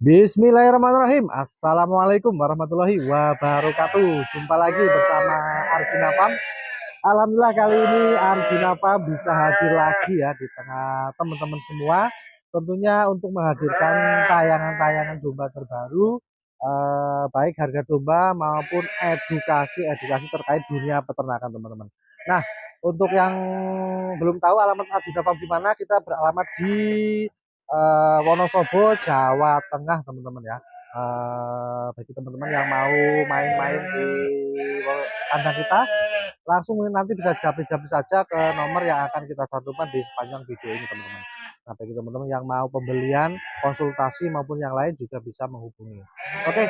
Bismillahirrahmanirrahim. Assalamualaikum warahmatullahi wabarakatuh. Jumpa lagi bersama Arjuna Farm. Alhamdulillah kali ini Arjuna Farm bisa hadir lagi ya di tengah teman-teman semua. Tentunya untuk menghadirkan tayangan-tayangan domba terbaru, baik harga domba maupun edukasi terkait dunia peternakan teman-teman. Nah, untuk yang belum tahu alamat Arjuna Farm di mana, kita beralamat di Wonosobo, Jawa Tengah teman-teman ya. Bagi teman-teman yang mau main-main di kandang kita, langsung nanti bisa japri-japri saja ke nomor yang akan kita cantumkan di sepanjang video ini teman-teman. Nah, bagi teman-teman yang mau pembelian, konsultasi maupun yang lain juga bisa menghubungi. Oke,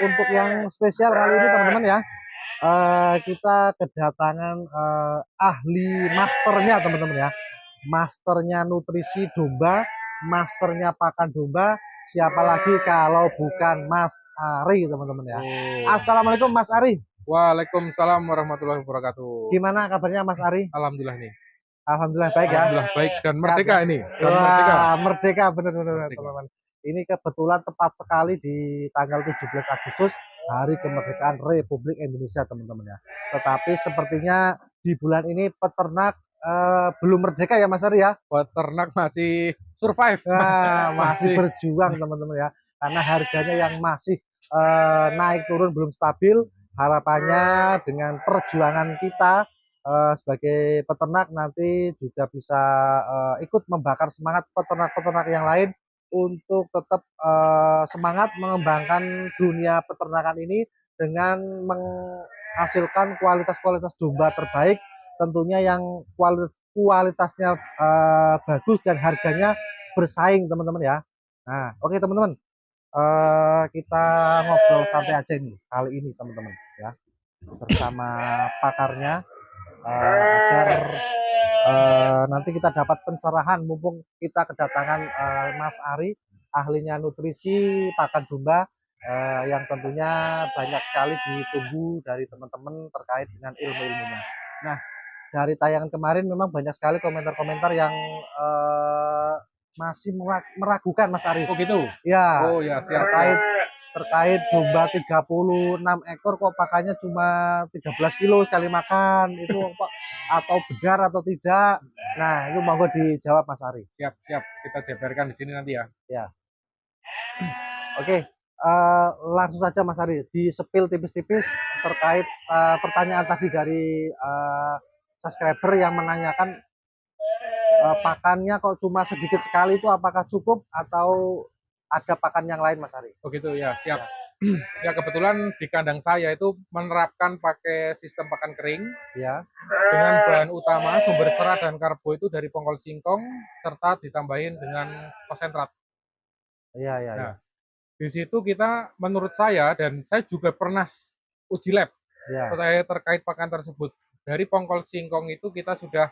untuk yang spesial kali ini teman-teman ya, kita kedatangan ahli masternya teman-teman ya, masternya nutrisi domba, masternya pakan domba, siapa lagi kalau bukan Mas Ari teman-teman ya. Assalamualaikum Mas Ari. Waalaikumsalam warahmatullahi wabarakatuh. Gimana kabarnya Mas Ari? Alhamdulillah nih. Alhamdulillah baik ya. Alhamdulillah baik dan Sehat merdeka ya? ini. Dan merdeka. Wah, merdeka benar-benar Merdeka. teman-teman. Ini kebetulan tepat sekali di tanggal 17 Agustus, hari kemerdekaan Republik Indonesia teman-teman ya. Tetapi sepertinya di bulan ini peternak belum merdeka ya Mas Ari ya. Peternak masih survive. Nah, masih berjuang teman-teman ya. Karena harganya yang masih naik turun belum stabil. Harapannya dengan perjuangan kita sebagai peternak nanti juga bisa ikut membakar semangat peternak-peternak yang lain untuk tetap semangat mengembangkan dunia peternakan ini dengan menghasilkan kualitas-kualitas domba terbaik, tentunya yang kualitasnya bagus dan harganya bersaing teman-teman ya. Nah, oke teman-teman, kita ngobrol santai aja nih kali ini teman-teman ya, bersama pakarnya, agar nanti kita dapat pencerahan mumpung kita kedatangan Mas Ari, ahlinya nutrisi pakan domba, yang tentunya banyak sekali ditunggu dari teman-teman terkait dengan ilmu-ilmunya. Nah, dari tayangan kemarin memang banyak sekali komentar-komentar yang masih meragukan Mas Ari. Oh gitu. Ya, Oh ya, siap. terkait domba 36 ekor kok pakannya cuma 13 kilo sekali makan, itu atau benar atau tidak. Nah, itu monggo dijawab Mas Ari. Siap. Kita jabarkan di sini nanti ya. Ya. Oke, langsung saja Mas Ari, di-spill tipis-tipis terkait pertanyaan tadi dari subscriber yang menanyakan pakannya kok cuma sedikit sekali, itu apakah cukup atau ada pakan yang lain Mas Ari? Oh gitu ya, siap. Ya kebetulan di kandang saya itu menerapkan pakai sistem pakan kering Ya. dengan bahan utama sumber serat dan karbo itu dari pongkol singkong serta ditambahin dengan konsentrat. Iya, iya, Nah, iya. di situ kita menurut saya dan saya juga pernah uji lab terkait pakan tersebut. Dari pongkol singkong itu kita sudah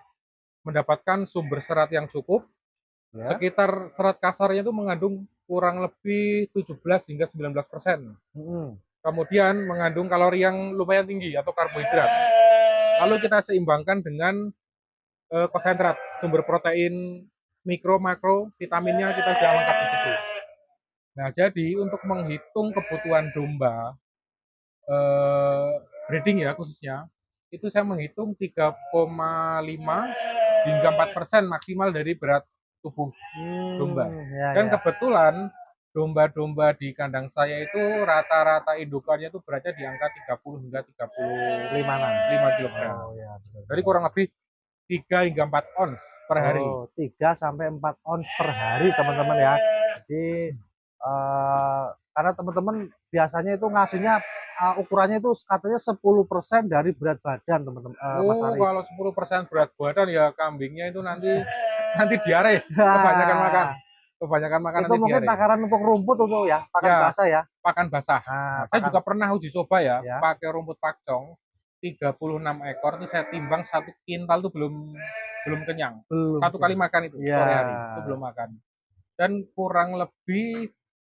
mendapatkan sumber serat yang cukup. Ya. Sekitar serat kasarnya itu mengandung kurang lebih 17 hingga 19%. Kemudian mengandung kalori yang lumayan tinggi atau karbohidrat. Lalu kita seimbangkan dengan konsentrat, sumber protein, mikro, makro, vitaminnya kita sudah lengkap di situ. Nah, jadi untuk menghitung kebutuhan domba breeding ya khususnya, itu saya menghitung 3,5 hingga 4% maksimal dari berat tubuh domba. Dan kebetulan domba-domba di kandang saya itu rata-rata indukannya itu beratnya di angka 30 hingga 35 kg. Oh, ya, Jadi kurang lebih 3 hingga 4 ons per hari. 3 sampai 4 ons per hari teman-teman ya. Jadi karena teman-teman biasanya itu ngasihnya ukurannya itu katanya 10% dari berat badan teman-teman. Mas Ari. Kalau 10% berat badan ya kambingnya itu nanti diare, kebanyakan makan. Kebanyakan makan itu nanti mungkin diare. takaran untuk rumput untuk ya, pakan basah ya. Pakan basah. Nah, saya juga pernah uji coba ya, pakai rumput pakcong 36 ekor itu saya timbang 1 kintal itu belum kenyang. Satu kali makan itu sore hari itu belum makan. Dan kurang lebih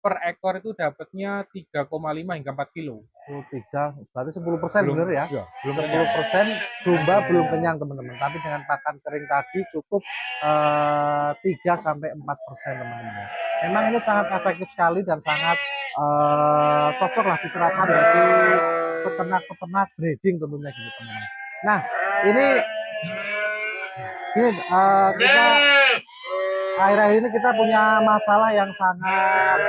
per ekor itu dapatnya 3,5 hingga 4 kilo. 3, berarti 10% bener ya? Iya, belum 10% domba belum kenyang teman-teman. Tapi dengan pakan kering tadi cukup 3 sampai 4% teman-teman. memang ini sangat efektif sekali dan sangat cocok lah diterapkan bagi peternak-peternak breeding tentunya gitu teman-teman. Nah kita akhir-akhir ini kita punya masalah yang sangat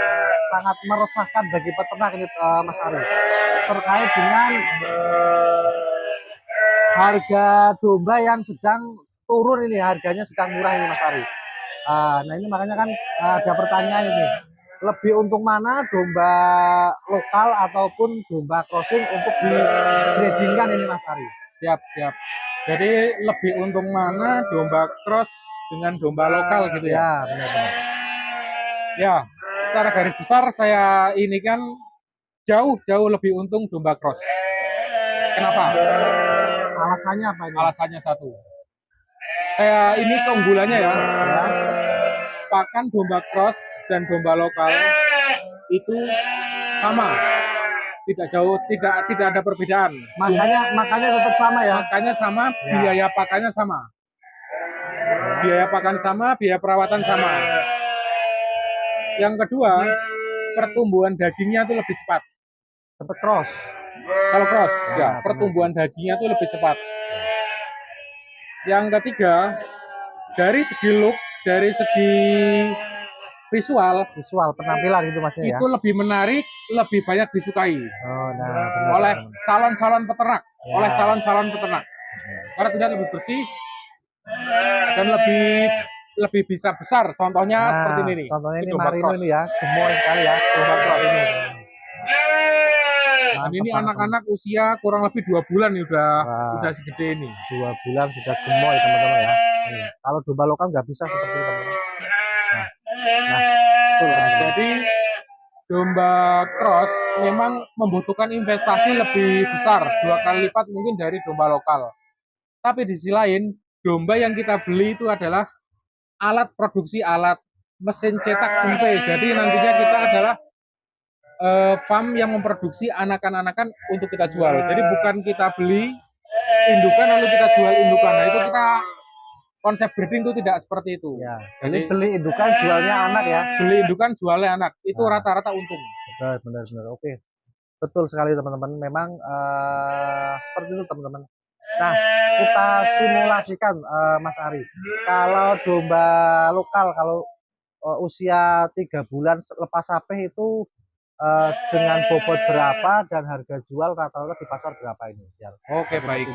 sangat meresahkan bagi peternak ini Mas Ari, terkait dengan harga domba yang sedang turun ini, harganya sedang murah ini Mas Ari. Nah ini makanya kan ada pertanyaan ini, lebih untung mana domba lokal ataupun domba crossing untuk di breedingkan ini Mas Ari? Siap, siap. Jadi lebih untung mana domba cross dengan domba lokal gitu ya? Ya, benar-benar. Ya, secara garis besar saya ini kan jauh lebih untung domba cross. Kenapa? Alasannya apa ini? Alasannya satu. Saya ini keunggulannya ya. Pakan domba cross dan domba lokal itu sama. Tidak jauh, tidak ada perbedaan. Makanya tetap sama ya. Makanya sama, biaya pakannya sama. Biaya pakan sama, biaya perawatan sama. Yang kedua, pertumbuhan dagingnya itu lebih cepat. Cepat cross. Kalau cross, ya, pertumbuhan dagingnya itu lebih cepat. Yang ketiga, dari segi look, dari segi visual penampilan gitu maksudnya ya. Itu lebih menarik, lebih banyak disukai. Benar, oleh calon-calon peternak, oleh calon-calon peternak. Karena tidak lebih bersih dan lebih bisa besar. Contohnya seperti ini nih. Contohnya ini Marino ini ya, gemoy sekali ya, domba cross ini. Dan ini anak-anak usia kurang lebih 2 bulan nih udah segede ini. 2 bulan sudah gemoy teman-teman ya. Kalau domba lokal nggak bisa seperti itu teman-teman. Jadi domba cross memang membutuhkan investasi lebih besar, 2 kali lipat mungkin dari domba lokal. Tapi di sisi lain, domba yang kita beli itu adalah alat produksi, alat mesin cetak jumpe. Jadi nantinya kita adalah farm yang memproduksi anakan-anakan untuk kita jual. Jadi bukan kita beli indukan lalu kita jual indukan. Nah itu kita konsep breeding itu tidak seperti itu. Ya, jadi beli indukan jualnya anak ya. Beli indukan jualnya anak. Itu rata-rata untung. Benar. Oke. Betul sekali teman-teman. Memang seperti itu teman-teman. Nah, kita simulasikan Mas Ari. Kalau domba lokal kalau usia 3 bulan lepas sapeh itu dengan bobot berapa dan harga jual rata-rata di pasar berapa ini? Oke, baik.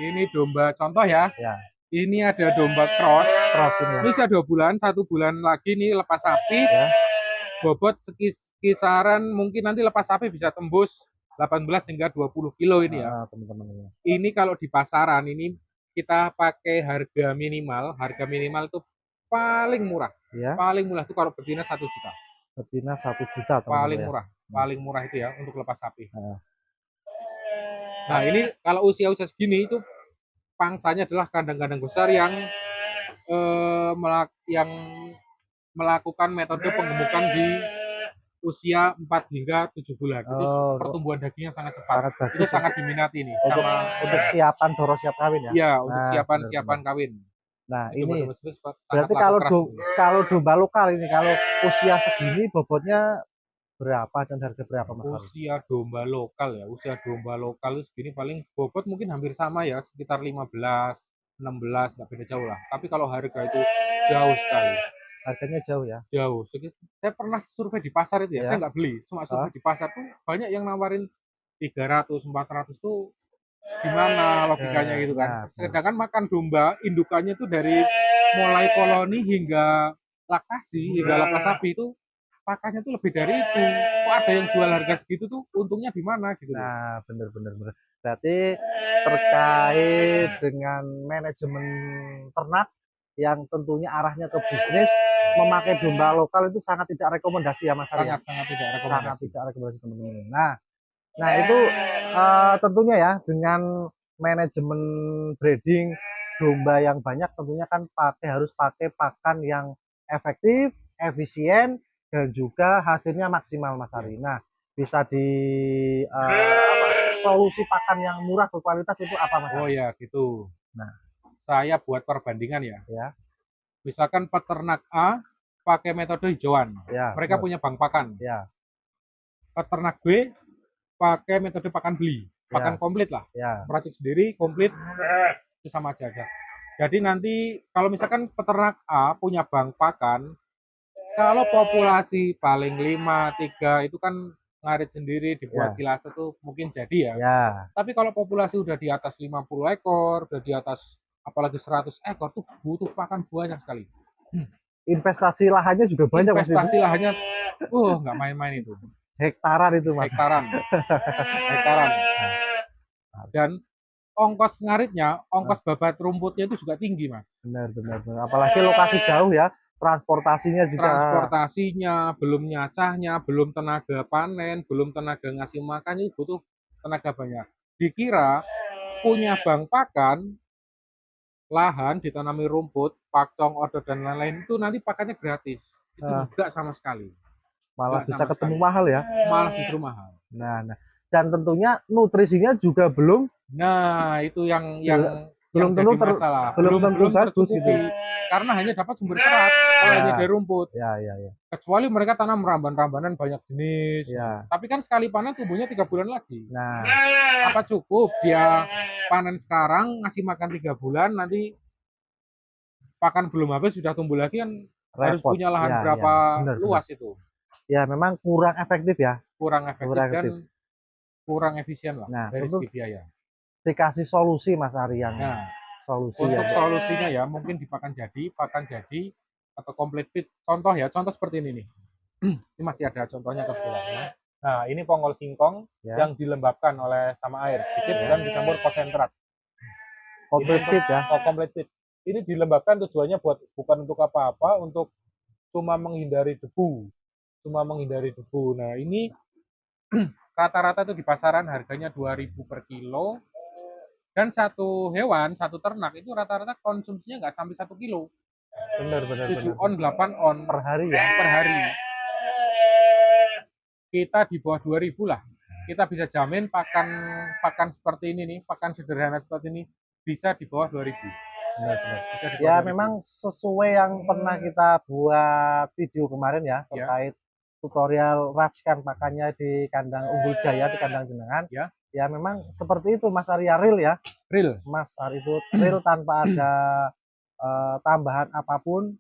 Ini domba contoh ya. Ini ada domba cross ini. Ini sudah 2 bulan, 1 bulan lagi nih lepas sapi. Bobot kisaran mungkin nanti lepas sapi bisa tembus 18 hingga 20 kilo ini ya. Teman-teman. Ini kalau di pasaran ini kita pakai harga minimal itu paling murah. Paling murah itu kalau betina 1 juta. Betina 1 juta teman-teman. Paling murah itu ya untuk lepas sapi. Nah, ini kalau usia segini itu pangsanya adalah kandang-kandang besar yang melakukan metode penggemukan di usia 4 hingga 7 bulan. Itu pertumbuhan dagingnya sangat cepat. Itu sangat diminati nih. Untuk siapan siap kawin ya? Iya, untuk siapan kawin. Nah ini berarti kalau domba lokal ini kalau usia segini bobotnya berapa dan harga berapa Mas? Usia domba lokal segini paling bobot mungkin hampir sama ya, sekitar 15, 16, nggak beda jauh lah. Tapi kalau harga itu jauh sekali. Harganya jauh ya? Jauh. Saya pernah survei di pasar itu ya, saya nggak beli, cuma survei di pasar tuh banyak yang nawarin 300, 400 tuh gimana logikanya gitu kan. Sedangkan makan domba indukannya tuh dari mulai koloni hingga laktasi hingga lepas sapi itu pakannya tuh lebih dari itu. Kok ada yang jual harga segitu tuh untungnya di mana gitu. Nah, bener. Berarti terkait dengan manajemen ternak yang tentunya arahnya ke bisnis, memakai domba lokal itu sangat tidak rekomendasi ya Mas Ari. Sangat tidak rekomendasi teman-teman. Nah itu tentunya ya dengan manajemen breeding domba yang banyak tentunya kan harus pakai pakan yang efektif, efisien dan juga hasilnya maksimal Mas Ari. Nah bisa di solusi pakan yang murah berkualitas itu apa Mas Ari? Oh ya gitu. Nah saya buat perbandingan ya. Misalkan peternak A pakai metode hijauan. Ya, Mereka benar. punya bank pakan. Ya, Peternak B pakai metode pakan beli, pakan ya, komplit lah. ya, Meracik sendiri, komplit, itu sama aja. Jadi nanti kalau misalkan peternak A punya bank pakan, kalau populasi paling 5, 3 itu kan ngarit sendiri, dibuat ya, silase tuh mungkin jadi ya. ya. Tapi kalau populasi udah di atas 50 ekor, udah di atas apalagi 100 ekor tuh butuh pakan banyak sekali. Investasi lahannya juga banyak Mas. Investasi lahannya, nggak main-main itu. Hektaran itu Mas. Hektaran. Hektaran. Dan ongkos ngaritnya, ongkos babat rumputnya itu juga tinggi, Mas. Benar. Apalagi lokasi jauh ya, transportasinya juga. Transportasinya, belum nyacahnya, belum tenaga panen, belum tenaga ngasih makan, itu butuh tenaga banyak. Dikira punya bank pakan, lahan ditanami rumput, pakcong, odot dan lain-lain itu nanti pakannya gratis. Itu enggak sama sekali. Malah Enggak bisa sama ketemu sekali. mahal ya. Malah justru mahal. Nah. Dan tentunya nutrisinya juga belum. Nah, itu yang belum tentu masalah. Belum tentu bagus gitu. Karena hanya dapat sumber serat kalau hanya dari rumput. Ya. Kecuali mereka tanam ramban-rambanan banyak jenis. Ya. Tapi kan sekali panen tumbuhnya 3 bulan lagi. Nah, apa cukup dia panen sekarang ngasih makan 3 bulan, nanti pakan belum habis sudah tumbuh lagi kan. Repot. Harus punya lahan berapa luas itu. Ya memang kurang efektif ya. Kurang efektif dan kurang efisien lah dari segi biaya. Dikasih solusi Mas Aryan. Nah, solusi untuk solusinya ya mungkin di pakan jadi atau complete feed. Contoh seperti ini nih. Ini masih ada contohnya kebetulan ya. Nah, ini pongol singkong yang dilembabkan sama air sedikit dan dicampur konsentrat. Complete feed ya. Complete feed. Ini dilembabkan tujuannya bukan untuk apa-apa, untuk cuma menghindari debu. Nah, ini rata-rata itu di pasaran harganya 2.000 per kilo. Dan satu ternak itu rata-rata konsumsinya nggak sampai 1 kilo. Benar. 7 on, 8 on per hari ya. Per hari. Kita di bawah 2.000 lah. Kita bisa jamin pakan seperti ini nih, pakan sederhana seperti ini bisa di bawah 2.000. Benar. Ya memang sesuai yang pernah kita buat video kemarin ya, terkait tutorial racikan pakannya di kandang Unggul Jaya, di kandang jenengan. Ya memang seperti itu Mas Arya, real ya. Real. Mas Arya itu real tanpa ada tambahan apapun.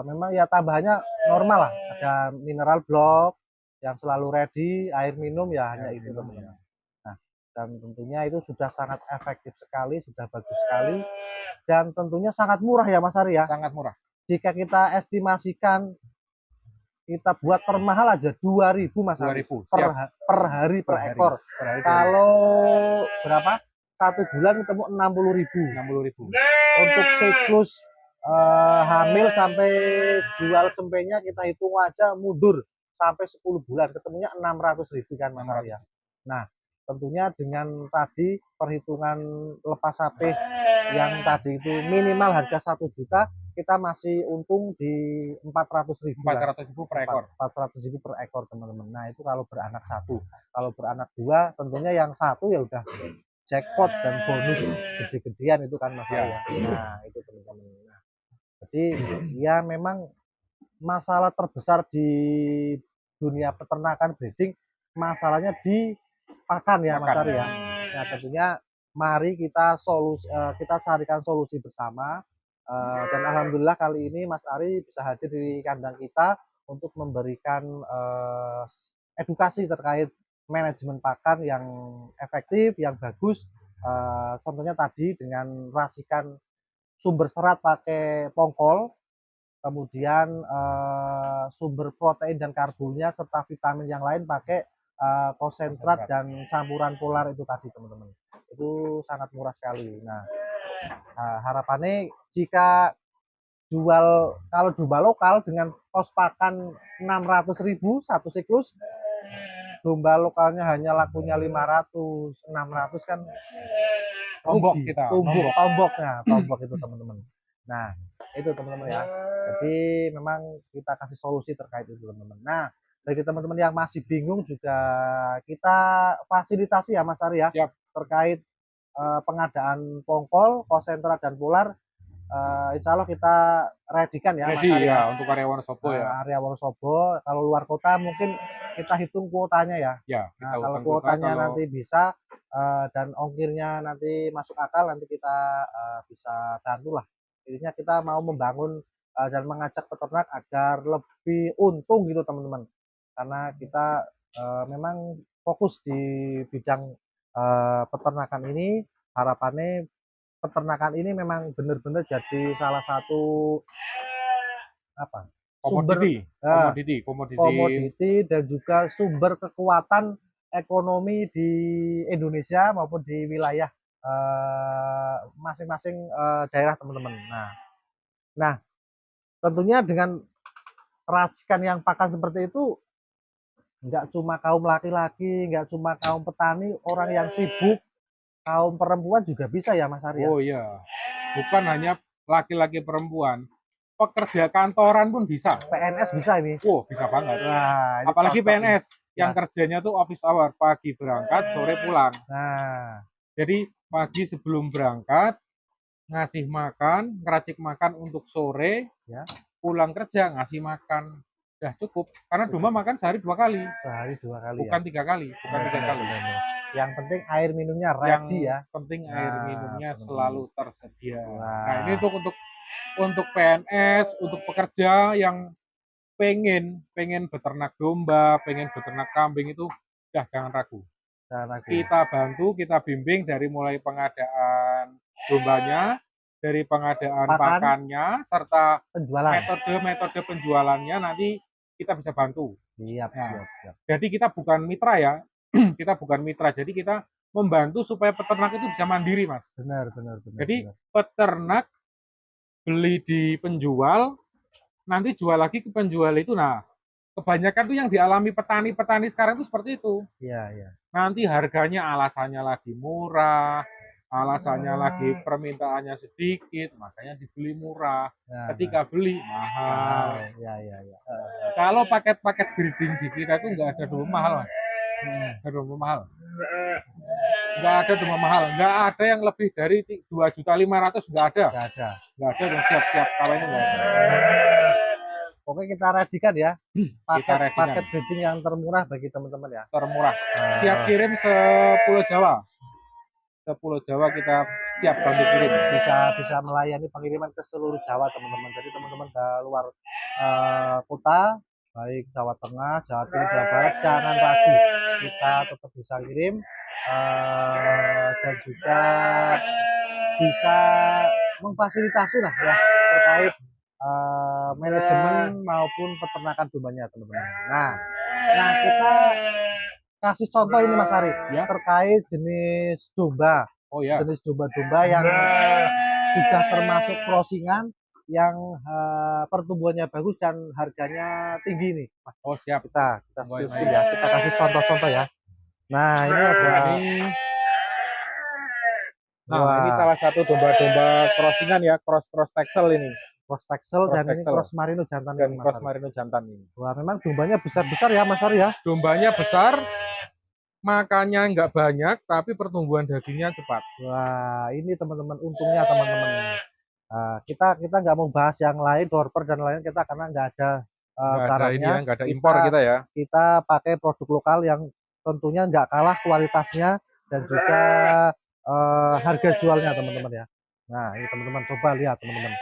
Memang ya tambahannya normal lah. Ada mineral block yang selalu ready, air minum ya hanya itu teman-teman. Nah, dan tentunya itu sudah sangat efektif sekali, sudah bagus sekali. Dan tentunya sangat murah ya Mas Arya. Sangat murah. Jika kita estimasikan kita buat termahal aja 2.000 Mas Arya per hari per ekor. Kalau berapa? 1 bulan ketemu 60.000. Untuk siklus hamil sampai jual cempenya kita hitung aja mundur sampai 10 bulan ketemunya 600.000 kan Mas Arya. Nah, tentunya dengan tadi perhitungan lepas sapeh yang tadi itu minimal harga 1 juta, kita masih untung di 400.000 per ekor. 400.000 per ekor teman-teman. Nah, itu kalau beranak 1. Kalau beranak 2 tentunya yang 1 ya udah jackpot dan bonus gede-gedean itu kan Mas ya. Nah, itu teman-teman. Nah, jadi ya memang masalah terbesar di dunia peternakan breeding masalahnya di pakan ya Mas Arya. Nah, tentunya mari kita carikan solusi bersama. Dan alhamdulillah kali ini Mas Ari bisa hadir di kandang kita untuk memberikan edukasi terkait manajemen pakan yang efektif, yang bagus. Contohnya tadi dengan racikan sumber serat pakai pongkol, kemudian sumber protein dan karbonnya serta vitamin yang lain pakai konsentrat dan campuran polar itu tadi teman-teman. Itu sangat murah sekali. Nah, harapannya jika kalau domba lokal dengan kos pakan 600.000 satu siklus, domba lokalnya hanya lakunya 500, 600 kan tombok itu teman-teman. Nah, itu teman-teman ya. Jadi memang kita kasih solusi terkait itu teman-teman. Nah, bagi teman-teman yang masih bingung juga kita fasilitasi ya Mas Arya terkait pengadaan pongkol, konsentrat dan polar insya Allah kita ready-kan ya Mas Ready Ari ya untuk area Wonosobo ya. area Wonosobo. Kalau luar kota mungkin kita hitung kuotanya ya. Ya, Nah, kita kalau utang kota kuotanya kalau nanti bisa dan ongkirnya nanti masuk akal, nanti kita bisa bantu lah. Intinya kita mau membangun dan mengajak peternak agar lebih untung gitu teman-teman. Karena kita memang fokus di bidang peternakan ini, harapannya peternakan ini memang benar-benar jadi salah satu apa sumber komoditi, eh, komoditi. komoditi dan juga sumber kekuatan ekonomi di Indonesia maupun di wilayah masing-masing daerah teman-teman. Nah, tentunya dengan racikan yang pakan seperti itu nggak cuma kaum laki-laki, nggak cuma kaum petani, orang yang sibuk, kaum perempuan juga bisa ya Mas Arya. Oh iya, bukan hanya laki-laki perempuan, pekerja kantoran pun bisa. PNS bisa ini. Wow, bisa banget. Nah, apalagi PNS yang nah, kerjanya tuh office hour, pagi berangkat, sore pulang. Nah, Jadi pagi sebelum berangkat ngasih makan, ngeracik makan untuk sore, ya, pulang kerja ngasih makan. Udah cukup. Karena domba makan sehari 2 kali, sehari 2 kali bukan ya. 3 kali, bukan 3 kali. Yang penting air minumnya Yang ready ya. penting air minumnya teman-teman. selalu tersedia. Nah, ini Wah, untuk PNS, untuk pekerja yang pengen beternak domba, pengen beternak kambing itu udah jangan ragu. Kita bantu, kita bimbing dari mulai pengadaan dombanya, dari pengadaan pakannya, serta penjualan. metode penjualannya nanti kita bisa bantu. Siap, Nah, siap. jadi kita bukan mitra ya, kita bukan mitra. Jadi kita membantu supaya peternak itu bisa mandiri, Mas. Benar. Jadi peternak beli di penjual, nanti jual lagi ke penjual itu. Nah, kebanyakan tuh yang dialami petani-petani sekarang itu seperti itu. Iya. Nanti harganya alasannya lagi murah, alasannya lagi permintaannya sedikit, makanya dibeli murah. Ketika beli mahal. Iya. Kalau paket-paket breeding di kita itu nggak ada domba mahal, Mas. Nggak ada domba mahal. Nggak ada domba mahal. Nggak ada yang lebih dari 2.500.000, nggak ada. Nggak ada yang siap-siap kawinnya nggak ada. Oke, kita ready-kan ya. Kita Paket breeding yang termurah bagi teman-teman ya. Termurah. Siap kirim se-Pulau Jawa. Se-Pulau Jawa kita siap bantu kirim. Bisa melayani pengiriman ke seluruh Jawa teman-teman. Jadi teman-teman ke luar kota, baik Jawa Tengah, Jawa Timur, Jawa Barat, jangan ragu, kita tetap bisa kirim dan juga bisa memfasilitasi lah ya terkait manajemen maupun peternakan dombanya teman-teman. Nah kita kasih contoh ini Mas Ari ya, terkait jenis domba. Oh ya. Jenis domba-domba yang sudah termasuk crossingan yang pertumbuhannya bagus dan harganya tinggi nih. Oh siap. Kita skill ya. Kita kasih contoh-contoh ya. Nah ini ada. Ini salah satu domba-domba crossingan ya, cross Texel ini. Cross Texel dan ini cross Marino jantan. Dan cross Marino jantan ini. Wah memang dombanya besar-besar ya Mas Ari ya. Dombanya besar, makannya nggak banyak, tapi pertumbuhan dagingnya cepat. Wah ini teman-teman untungnya teman-teman. Kita nggak mau bahas yang lain, dorper dan lain kita karena nggak ada barangnya, nggak ada impor kita ya. Kita pakai produk lokal yang tentunya nggak kalah kualitasnya dan juga harga jualnya teman-teman ya. Nah ini teman-teman coba lihat teman-teman.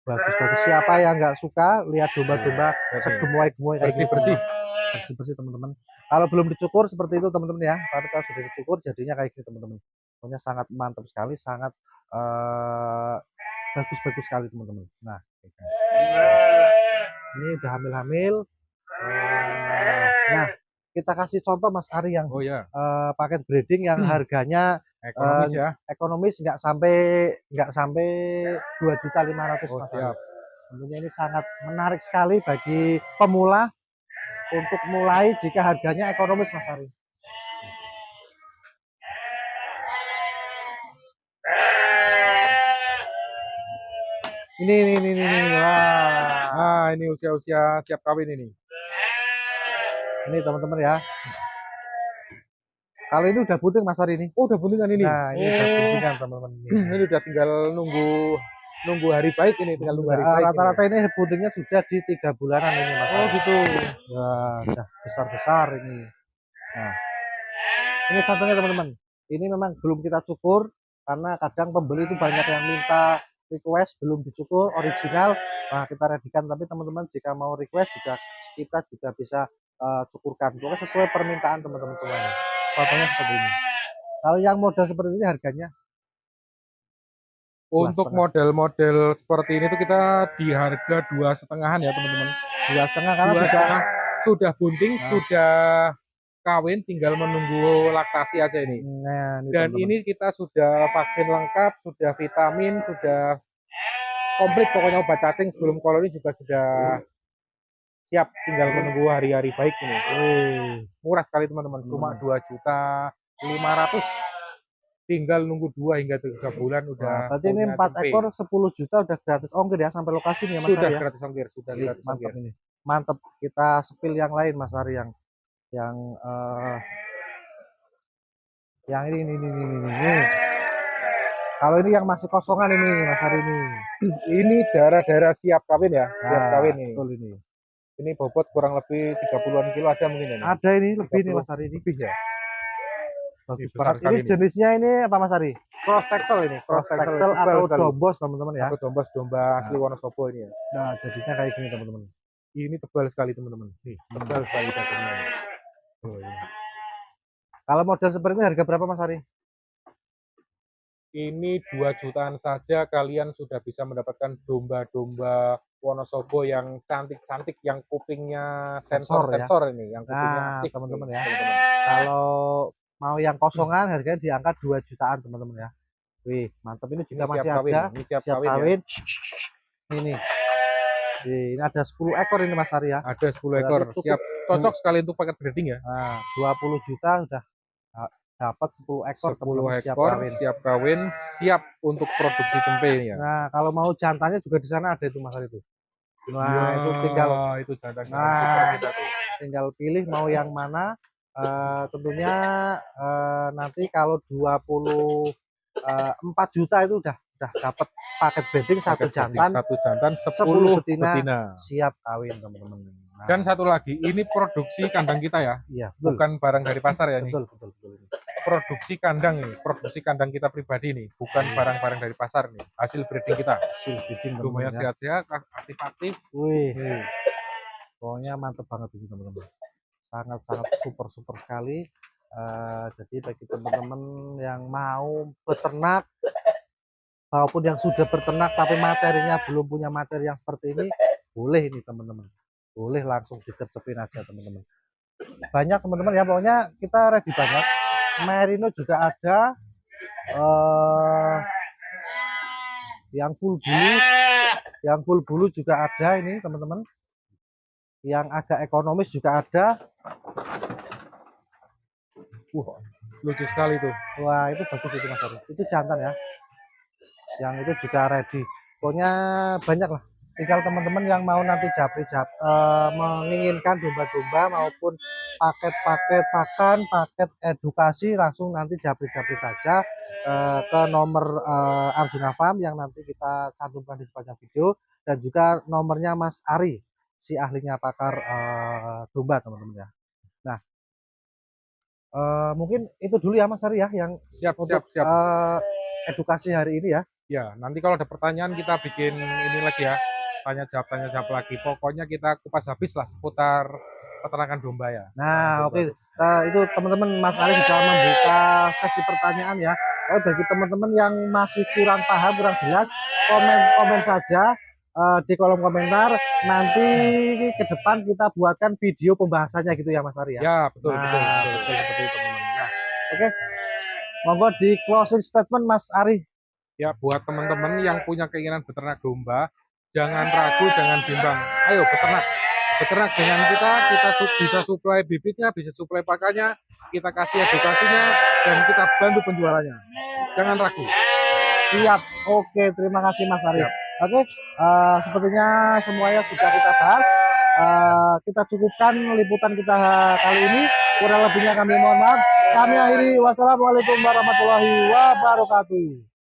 Bagus-bagus, siapa yang nggak suka lihat domba-domba segemoy-gemoy kayak bersih-bersih teman-teman. Kalau belum dicukur seperti itu teman-teman ya, tapi kalau sudah dicukur jadinya kayak gini teman-teman. Pokoknya sangat mantap sekali, sangat bagus-bagus sekali teman-teman. Nah ini udah hamil-hamil. Nah kita kasih contoh Mas Ari yang paket breeding yang harganya ekonomis nggak sampai 2.500.000 Mas Ari. Tentunya ini sangat menarik sekali bagi pemula untuk mulai jika harganya ekonomis Mas Ari. Ini. Wah. Nah, ini usia-usia siap kawin ini. Ini teman-teman ya. Kalau ini udah bunting Mas Ari ini. Oh, udah buntingan ini. Nah, ini udah buntingan teman-teman ini. Ini udah tinggal nunggu nunggu hari baik ini, tinggal nunggu hari baik. Rata-rata ini buntingnya sudah di 3 bulanan ini Mas. Oh gitu. Ya, udah besar-besar ini. Nah, ini contohnya teman-teman. Ini memang belum kita cukur karena kadang pembeli itu banyak yang minta request belum dicukur original. Nah, kita readykan, tapi teman-teman jika mau request juga kita juga bisa cukurkan. Pokoknya sesuai permintaan teman-teman semuanya. Contohnya seperti ini. Kalau yang model seperti ini harganya Untuk 2,5. model-model seperti ini tuh kita di harga 2,5-an ya teman-teman. 2,5 karena 2,5 sudah bunting, Nah. sudah kawin, tinggal menunggu laktasi aja ini. Nah, Dan teman-teman. ini kita sudah vaksin lengkap, sudah vitamin, sudah komplit pokoknya obat cacing sebelum koloni juga sudah siap, tinggal menunggu hari-hari baik ini. Murah sekali teman-teman, cuma 2.500.000, tinggal nunggu 2 hingga 3 bulan udah. Berarti ini 4 ekor 10 juta udah gratis ongkir ya sampai lokasi nih ya Mas sudah Ari ya. gratis ongkir, sudah gratis Mantap ongkir. ini. Mantap. Kita spill yang lain Mas Ari yang ini. Kalau ini yang masih kosongan ini Mas Ari ini. Ini darah-darah siap kawin ya, siap kawin ini. Betul ini. Ini bobot kurang lebih 30-an kilo ada mungkin ini. Ada ini lebih nih Mas Ari ini. Lebih ya. Bagus banget. Ini jenisnya ini apa Mas Ari? Cross Texel ini, Cross Texel atau dombos teman-teman ya. Atau dombos domba asli Wonosobo ini ya. Nah, jadinya kayak gini teman-teman. Ini tebal sekali teman-teman. Nih, tebal sekali dagingnya. Oh, ini. Kalau model seperti ini harga berapa Mas Ari? Ini 2 jutaan saja kalian sudah bisa mendapatkan domba-domba Wonosobo yang cantik-cantik, yang kupingnya sensor ya? Ini, yang kupingnya aktif teman-teman ya. Kalau mau yang kosongan harganya di angka 2 jutaan teman-teman ya. Wih, mantap, ini juga masih ada. Ini siap kawin. Ya. Ini ada 10 ekor ini Mas Ari ya. Ada 10 ekor, siap. Cocok sekali untuk paket breeding ya. Nah, 20 juta udah dapat 10 ekor 10 ekor siap kawin, siap untuk produksi cempe ini ya. Nah, kalau mau jantannya juga di sana ada itu Mas Ari itu. Nah, ya, itu tinggal tinggal pilih mau yang mana. Tentunya nanti kalau 24 juta itu udah dapat paket breeding satu jantan 10 betina siap kawin teman-teman. Nah. Dan satu lagi, ini produksi kandang kita ya. Iya, bukan barang dari pasar ya. Betul. Produksi kandang nih, produksi kandang kita pribadi nih, bukan barang-barang dari pasar nih. Hasil breeding kita. Hasil breeding lumayan sehat-sehat, aktif-aktif. Wih. Pokoknya mantep banget ini teman-teman. Sangat super sekali. Jadi bagi teman-teman yang mau beternak maupun yang sudah berternak tapi materinya belum punya materi yang seperti ini, boleh ini teman-teman. Boleh langsung dicercepin aja teman-teman. Banyak teman-teman ya, pokoknya kita ready banget. Merino juga ada, yang full bulu juga ada ini teman-teman. Yang agak ekonomis juga ada. Lucu sekali tuh. Wah, itu bagus itu Mas Ari. Itu jantan ya. Yang itu juga ready. Pokoknya banyak lah. Tinggal teman-teman yang mau nanti menginginkan domba-domba maupun paket-paket pakan, paket edukasi, langsung nanti japri-japri saja ke nomor Arjuna Farm yang nanti kita cantumkan di sepanjang video, dan juga nomornya Mas Ari, si ahlinya pakar domba teman-teman ya. Nah, mungkin itu dulu ya Mas Ari ya yang siap. edukasi hari ini ya. Ya, nanti kalau ada pertanyaan kita bikin ini lagi ya, tanya jawab lagi. Pokoknya kita kupas habis lah seputar peternakan domba ya. Nah, oke. Itu teman-teman Mas Ari sudah membuka sesi pertanyaan ya. Bagi teman-teman yang masih kurang paham, kurang jelas, komen saja di kolom komentar. Nanti ke depan kita buatkan video pembahasannya gitu ya Mas Ari ya. Ya, betul seperti itu teman-teman. Nah, oke. Monggo di closing statement Mas Ari. Ya, buat teman-teman yang punya keinginan beternak domba, jangan ragu, jangan bimbang. Ayo beternak dengan kita bisa suplai bibitnya, bisa suplai pakannya, kita kasih edukasinya, dan kita bantu penjualannya. Jangan ragu. Siap. Oke, terima kasih Mas Ari. Oke, sepertinya semuanya sudah kita bahas. Kita cukupkan liputan kita kali ini. Kurang lebihnya kami mohon maaf. Kami akhiri. Wassalamualaikum warahmatullahi wabarakatuh.